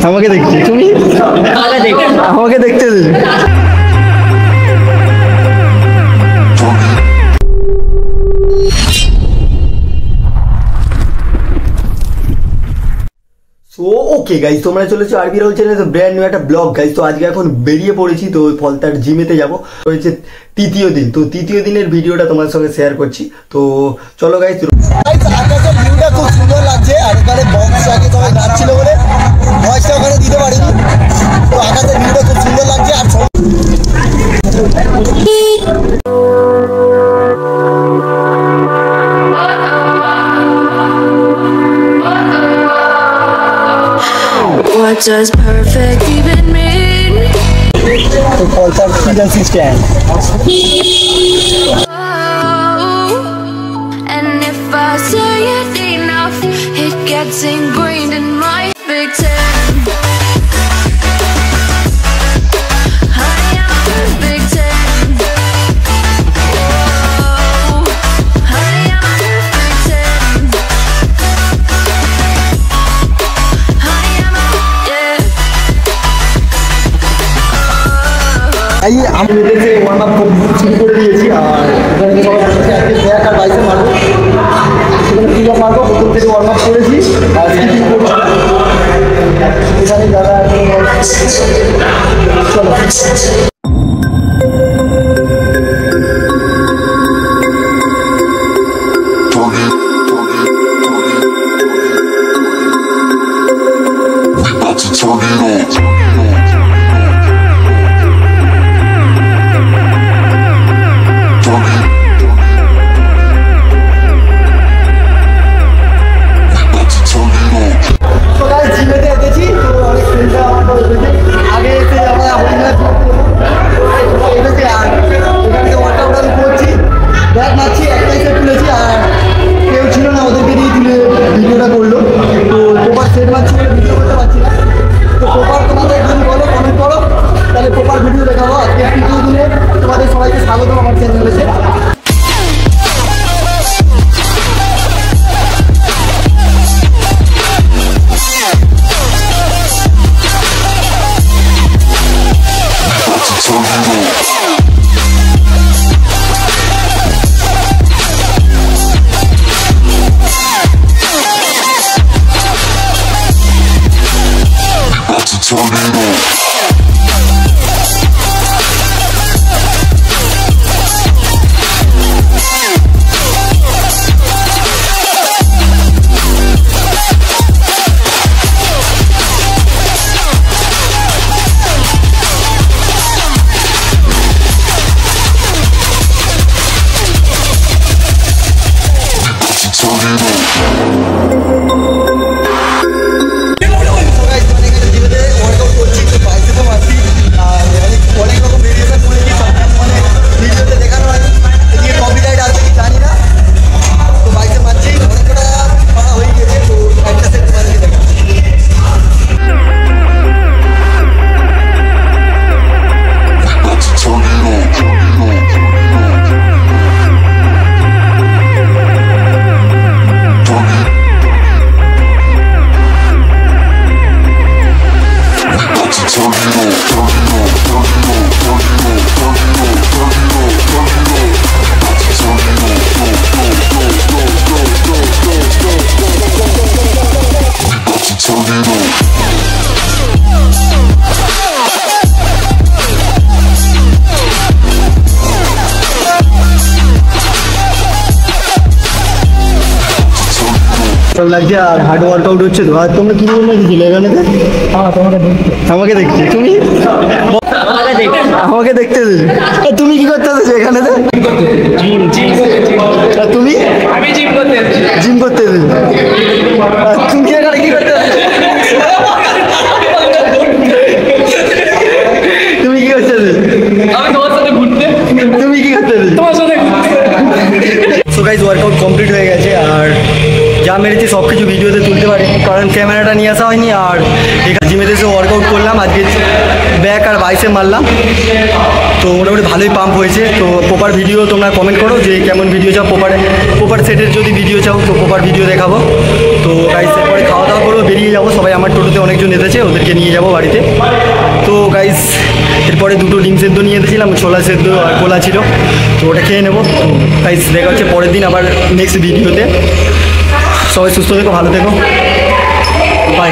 আমাকে দেখছি তুমি আমাকে দেখতে ওকে গাইজ তোমরা চলেছো আরবি রাহুল চ্যানেলে ব্র্যান্ড নিউ একটা ব্লগ গাইজ। তো আজকে এখন বেরিয়ে পড়েছি, তো ফলতার জিমেতে যাবো, হয়েছে তৃতীয় দিন। তো তৃতীয় দিনের ভিডিওটা তোমার সঙ্গে শেয়ার করছি, তো চলো গাইজ। ভিউটা খুব সুন্দর লাগছে, আর এখানে বক্স আগে সবাই নাচছিল বলে ভয়েসটা ওখানে দিতে পারিনি। তো আকাশের ভিউটা খুব সুন্দর লাগছে। আর What does perfect even mean? তো ফলতার season stand And if I say it enough, it gets ingrained in my big ten. I am a big ten. Oh, I am a big ten. I am a, yeah. এই আমি দেখে warm up শুরু করে দিয়েছি। আর এখানে সবাই বসেছে, আজকে ব্যাক আর বাইসে মারবো, সেখানে পুজো মারবো। প্রথম থেকে ওয়ার্ম আপ করেছি আর স্কিপিং করছি। এখানে দাদা চলো জিমেতে এসেছি। তো অনেক ফ্রেন্ডরা আমার আগে এসে আমরা এসেছে, আর এখানে ওয়ার্কআউট আমি করছি, ব্যাগ মারছি, একটাই সেট তুলেছি। আর কেউ ছিল না, ওদেরকে দিয়ে তুলে ভিডিওটা করলো। তো প্রপার সেট মারছি, ভিডিও করতে পারছি না। তো প্রপার তোমাদের যদি বলো, কমেন্ট করো, তাহলে প্রপার ভিডিও দেখাবো। আজকে তৃতীয় দিনে তোমাদের সবাইকে স্বাগত আমার চ্যানেলে। লাগছে আর হার্ড ওয়ার্কআউট হচ্ছে। তো আর তোমরা কি বললে এখানে আমাকে দেখছি তুমি আমাকে দেখতে তুমি কি করতে এসেছো এখানে? তুমি জিম করতে তুমি এখানে কি করতে তুমি কি করতে তুমি কি করতে? সো গাইস ওয়ার্কআউট কমপ্লিট হয়ে গেছে, আর যা মেরেছি সব কিছু ভিডিওতে তুলতে পারিনি, কারণ ক্যামেরাটা নিয়ে আসা হয়নি। আর এখানে জিমেতে এসে ওয়ার্কআউট করলাম, আজকে ব্যাক আর বাইসে মারলাম, তো মোটামুটি ভালোই পাম্প হয়েছে। তো প্রপার ভিডিও তোমরা কমেন্ট করো যে কেমন ভিডিও চাও, প্রপার সেটের যদি ভিডিও চাও তো প্রপার ভিডিও দেখাবো। তো গাইস এরপরে খাওয়া দাওয়া করবো, বেরিয়ে যাবো সবাই। আমার টোটোতে অনেকজন এসেছে, ওদেরকে নিয়ে যাবো বাড়িতে। তো গাইস এরপরে দুটো ডিম সেদ্ধ নিয়ে এসেছিলাম, ছোলা সেদ্ধ আর কোলা ছিল, তো ওটা খেয়ে নেবো। গাইস দেখা হচ্ছে পরের দিন আবার নেক্সট ভিডিওতে। সবাই সুস্থ থেকো, ভালো থেকো, বাই।